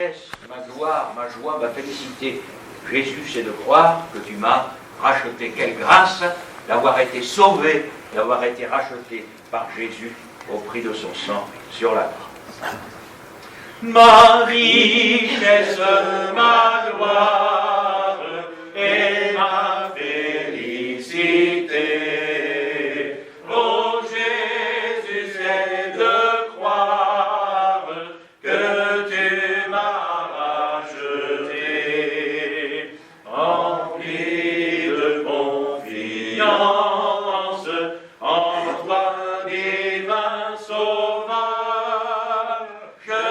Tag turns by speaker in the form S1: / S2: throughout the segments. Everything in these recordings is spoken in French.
S1: Ma gloire, ma joie, ma félicité, Jésus, c'est de croire que tu m'as racheté. Quelle grâce d'avoir été sauvé, d'avoir été racheté par Jésus au prix de son sang sur la croix. Ma richesse, ma gloire et ma félicité. Oh Jésus, c'est de croire que tu m'as racheté. Rempli de confiance en toi, divin Sauveur, je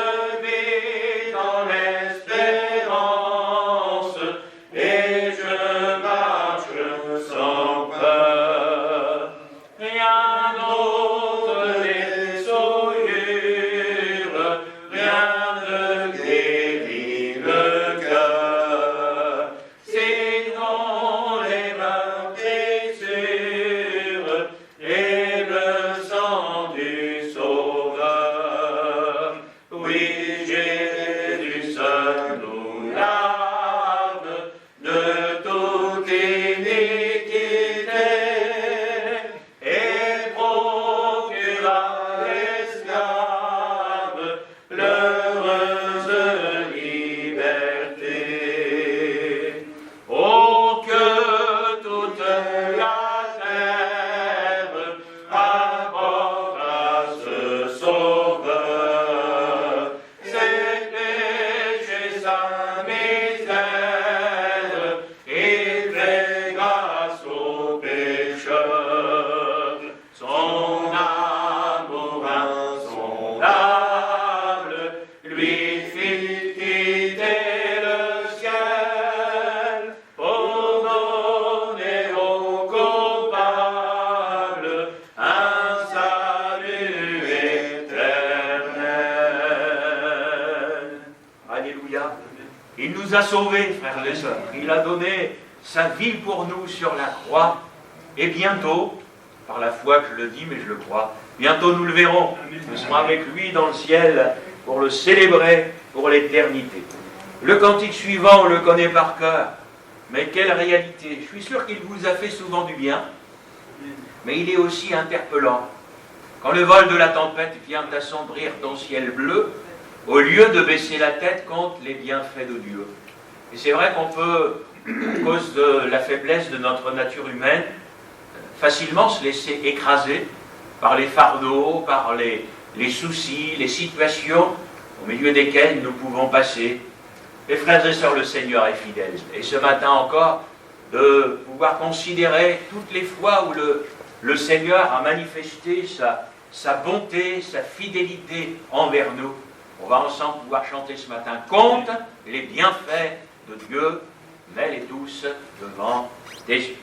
S1: vis dans l'espérance et je marche sans peur. Rien d'autre n'est souillure, rien ne guérit le cœur, sinon les meurtrissures et le sang du Sauveur. Oui, Jésus seul nous lave de toute iniquité et procure à l'esclave l'heureuse liberté. Oh, que toute la terre apporte à ce Sauveur ses péchés, sa misère, et fait grâce aux pécheurs. Son amour insondable lui fit quitter le ciel pour donner aux coupables un salut éternel. Alléluia. Il nous a sauvés, frères et sœurs. Il a donné sa vie pour nous sur la croix. Et bientôt, par la foi que je le dis, mais je le crois, bientôt nous le verrons. Nous serons avec lui dans le ciel pour le célébrer pour l'éternité. Le cantique suivant, on le connaît par cœur. Mais quelle réalité! Je suis sûr qu'il vous a fait souvent du bien, mais il est aussi interpellant. Quand le vol de la tempête vient assombrir ton ciel bleu, au lieu de baisser la tête contre les bienfaits de Dieu. Et c'est vrai qu'on peut, à cause de la faiblesse de notre nature humaine, facilement se laisser écraser par les fardeaux, par les soucis, les situations au milieu desquelles nous pouvons passer. Mes frères et sœurs, le Seigneur est fidèle. Et ce matin encore, de pouvoir considérer toutes les fois où le Seigneur a manifesté sa bonté, sa fidélité envers nous. On va ensemble pouvoir chanter ce matin « Compte les bienfaits de Dieu, mets-les tous devant tes yeux. »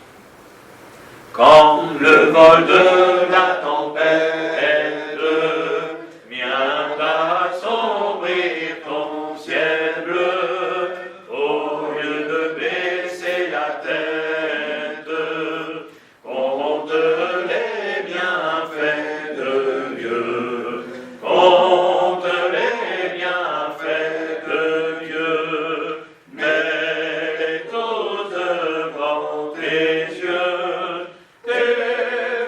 S1: Quand le vol de la tempête vient assombrir ton ciel bleu, au lieu de baisser la tête, compte les bienfaits de Dieu. Compte les bienfaits de Dieu, mets-les tous devant tes yeux. Tu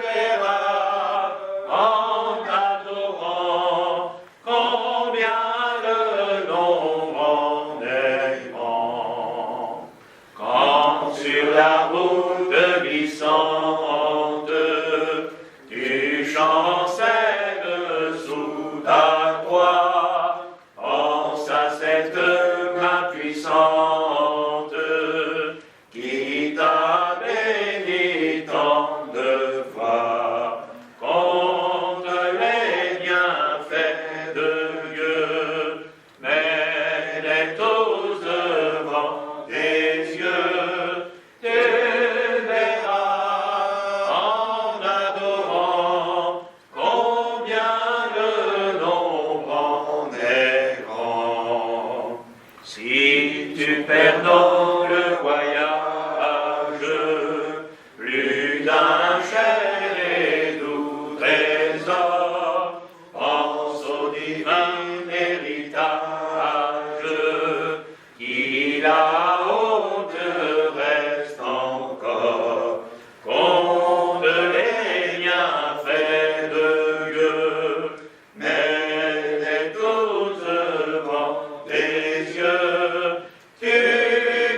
S1: verras en t'adorant combien le nombre en est grand. Quand sur la route glissante tu chancelles sous ta croix, pense à cette main puissante qui t'a béni tant de fois. Compte les bienfaits de Dieu, mets-les tous devant tes yeux. Tu verras en adorant combien le nombre en est grand. Si tu perds dans le voyage plus d'un cher et doux trésor, pense au divin héritage si la honte reste encore contre les bienfaits de Dieu, mais les douze vents des yeux, tu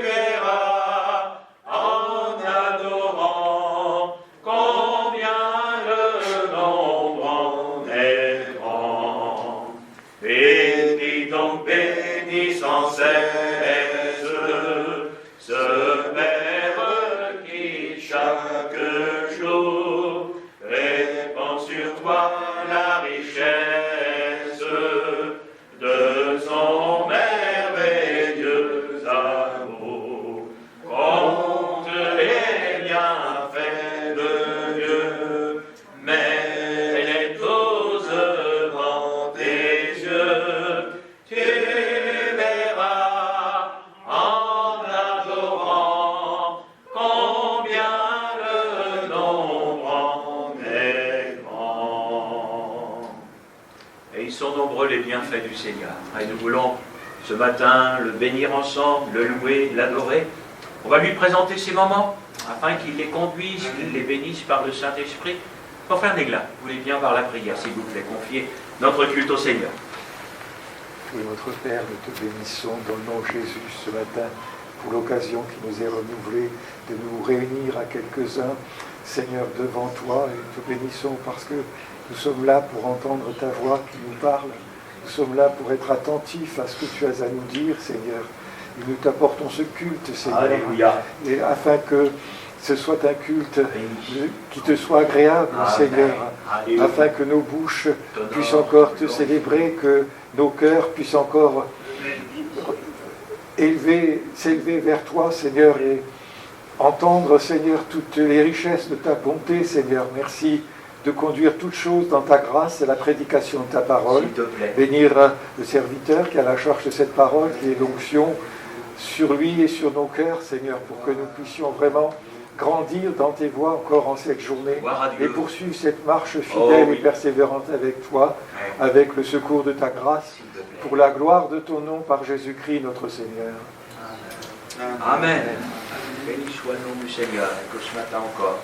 S1: verras en adorant combien le nombre en est grand. Bénis donc, bénis sans cesse ce Père qui chaque jour répand sur toi la richesse de son merveilleux amour. Compte les bienfaits de Dieu, mais les douze vents des yeux, tu verras en adorant combien le nombre en est grand. Et ils sont nombreux les bienfaits du Seigneur. Et nous voulons ce matin le bénir ensemble, le louer, l'adorer. On va lui présenter ces moments afin qu'il les conduise, qu'il les bénisse par le Saint-Esprit. Frère Négla, vous voulez bien par la prière, s'il vous plaît, confier notre culte au Seigneur.
S2: Oui, notre Père, nous te bénissons dans le nom de Jésus ce matin pour l'occasion qui nous est renouvelée de nous réunir à quelques-uns, Seigneur, devant toi. Et nous te bénissons parce que nous sommes là pour entendre ta voix qui nous parle. Nous sommes là pour être attentifs à ce que tu as à nous dire, Seigneur. Et nous t'apportons ce culte, Seigneur,
S1: Alléluia.
S2: et afin que ce soit un culte qui te soit agréable,
S1: Amen.
S2: Seigneur,
S1: Alléluia.
S2: afin que nos bouches puissent encore te célébrer, que nos cœurs puissent encore s'élever vers toi, Seigneur, et entendre, Seigneur, toutes les richesses de ta bonté, Seigneur. Merci de conduire toutes choses dans ta grâce et la prédication de ta parole.
S1: S'il te plaît.
S2: Bénir le serviteur qui a la charge de cette parole, qui est l'onction sur lui et sur nos cœurs, Seigneur, pour que nous puissions vraiment grandir dans tes voies encore en cette journée
S1: Gloire à Dieu.
S2: et poursuivre cette marche fidèle
S1: oui.
S2: et persévérante avec toi,
S1: Ouais.
S2: avec le secours de ta grâce,
S1: S'il te plaît.
S2: pour la gloire de ton nom par Jésus-Christ notre Seigneur.
S1: Amen. Béni soit le nom du Seigneur, et que ce matin encore,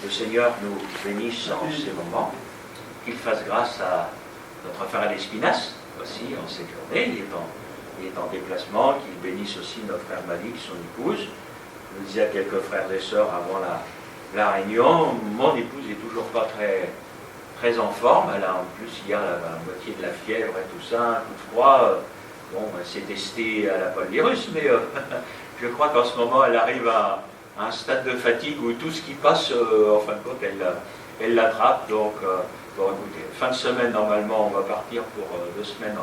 S1: le Seigneur nous bénisse en ces moments, qu'il fasse grâce à notre frère Lespinasse aussi en cette journée, il est en déplacement, qu'il bénisse aussi notre frère Malik, son épouse. Je le disais à quelques frères et sœurs avant la réunion, mon épouse n'est toujours pas très en forme, elle a en plus hier la moitié de la fièvre et tout ça, un coup de froid, bon, elle s'est testée à la polvirus, mais je crois qu'en ce moment elle arrive à un stade de fatigue où tout ce qui passe, en fin de compte, elle l'attrape, donc bon, écoutez, fin de semaine normalement on va partir pour 2 semaines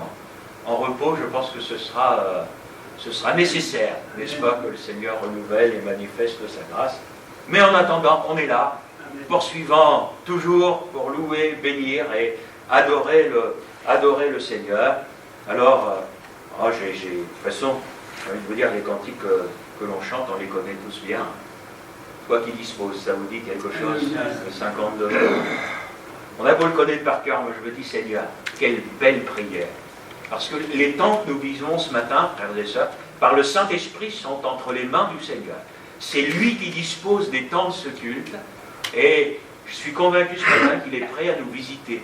S1: en repos, je pense que ce sera nécessaire, n'est-ce pas, que le Seigneur renouvelle et manifeste sa grâce. Mais en attendant, on est là, poursuivant toujours pour louer, bénir et adorer le Seigneur. Alors, de toute façon, j'ai envie de vous dire, les cantiques que l'on chante, on les connaît tous bien. Toi qui disposes, ça vous dit quelque chose, le 52. On a beau le connaître par cœur, moi je me dis, Seigneur, quelle belle prière. Parce que les temps que nous vivons ce matin, frères et sœurs, par le Saint-Esprit sont entre les mains du Seigneur. C'est lui qui dispose des temps de ce culte. Et je suis convaincu ce matin qu'il est prêt à nous visiter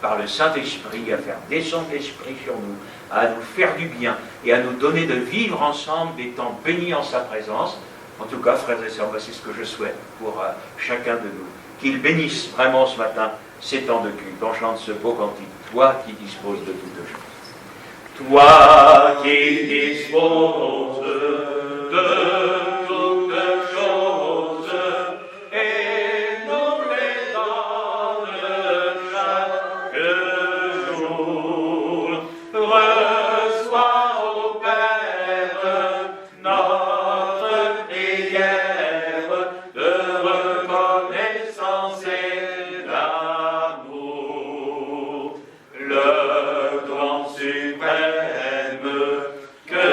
S1: par le Saint-Esprit, à faire descendre l'Esprit sur nous, à nous faire du bien et à nous donner de vivre ensemble des temps bénis en sa présence. En tout cas, frères et sœurs, c'est ce que je souhaite pour chacun de nous. Qu'il bénisse vraiment ce matin ces temps de culte. On chante ce beau cantique. Toi qui disposes de toutes choses. Toi qui disposes de toutes choses et nous les donnes chaque jour, reçois au Père notre prière de reconnaissance et d'amour. Le don suprême que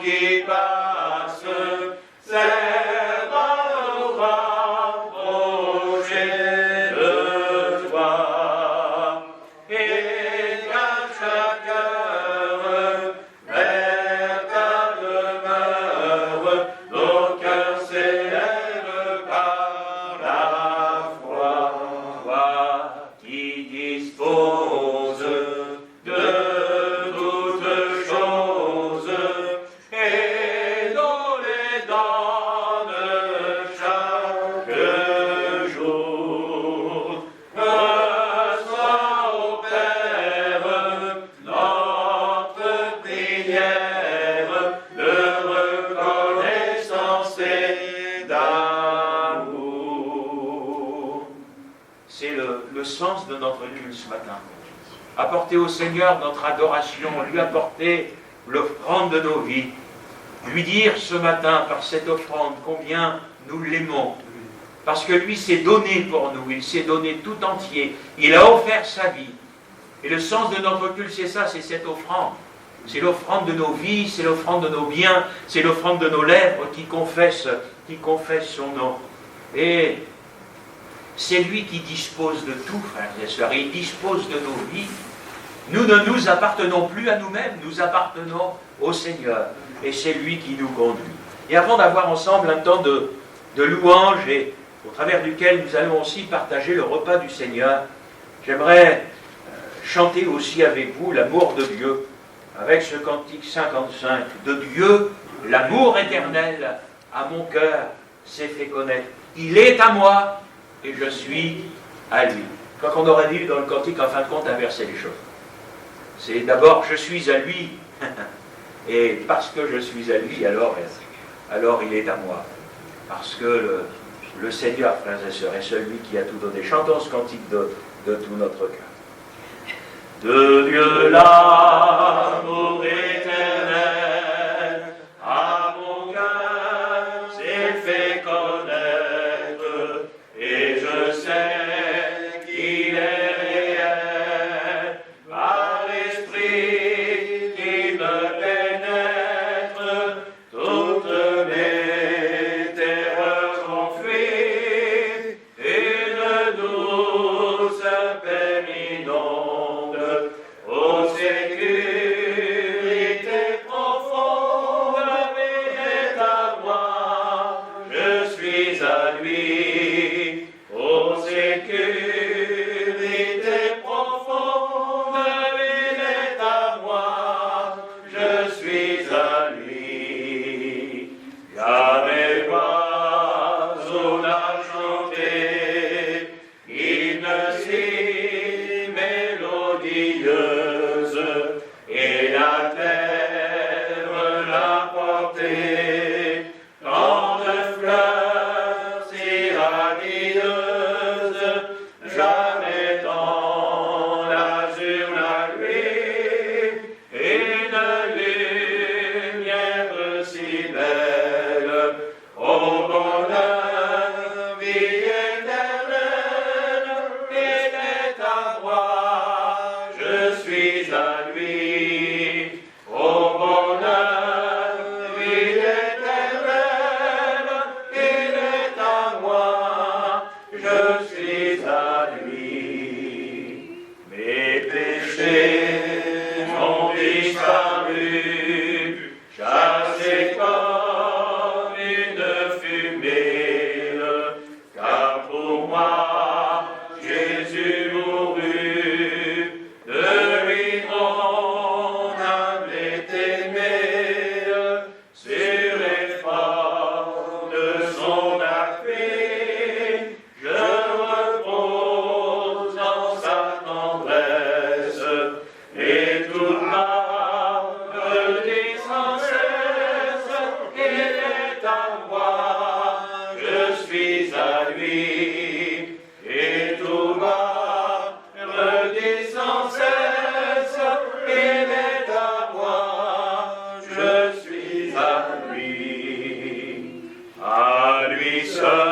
S1: qui passe, c'est nous rapprocher de toi. Et qu'à chaque heure, vers ta demeure, nos cœurs s'élèvent par la foi. Toi qui disposes de toutes choses et nous les donnes chaque jour. Reçois, ô Père, notre prière de reconnaissance et d'amour. C'est le sens de notre culte ce matin. Apporter au Seigneur notre adoration, lui apporter l'offrande de nos vies, lui dire ce matin par cette offrande combien nous l'aimons, parce que lui s'est donné pour nous, il s'est donné tout entier, il a offert sa vie. Et le sens de notre culte, c'est ça, c'est cette offrande. C'est l'offrande de nos vies, c'est l'offrande de nos biens, c'est l'offrande de nos lèvres qui confessent son nom. Et c'est lui qui dispose de tout, frères et sœurs, il dispose de nos vies. Nous ne nous appartenons plus à nous-mêmes, nous appartenons au Seigneur. Et c'est lui qui nous conduit. Et avant d'avoir ensemble un temps de louange et au travers duquel nous allons aussi partager le repas du Seigneur, j'aimerais chanter aussi avec vous l'amour de Dieu, avec ce cantique 55. De Dieu, l'amour éternel à mon cœur s'est fait connaître. Il est à moi et je suis à lui. Je crois qu'on aurait dit dans le cantique, en fin de compte, inverser les choses. C'est d'abord je suis à lui, et parce que je suis à lui, alors il est à moi. Parce que le Seigneur, frères et sœurs, est celui qui a tout donné. Chantons ce cantique de tout notre cœur. De Dieu l'amour éternel, à mon cœur s'est fait connaître, et je sais qu'il est réel, par l'Esprit qui me pénètre, toutes mes terreurs s'enfuient, et de douce paix m'inonde, ô sécurité profonde, il est à moi, je suis à lui, ô sécurité profonde, il est à moi, je suis à lui. Jamais oiseau n'a chanté une si mélodieuse, et la terre l'a porté tant de fleurs si radieuses. Jamais dans l'azur la nuit, une lumière si belle, au bonheur, vie éternelle, il est à moi, je suis à lui, au bonheur, vie éternelle, il est à moi, je suis à lui. Mes péchés ont disparu, chassés comme une fumée, car pour moi Jésus mourut, de lui mon âme est aimée, sur et fort de son appui, je repose dans sa tendresse, et toute l'âme me dit sans cesse, il est à moi, je suis à lui, et tout l'âme me dit sans cesse, il est à moi, je suis à lui seul.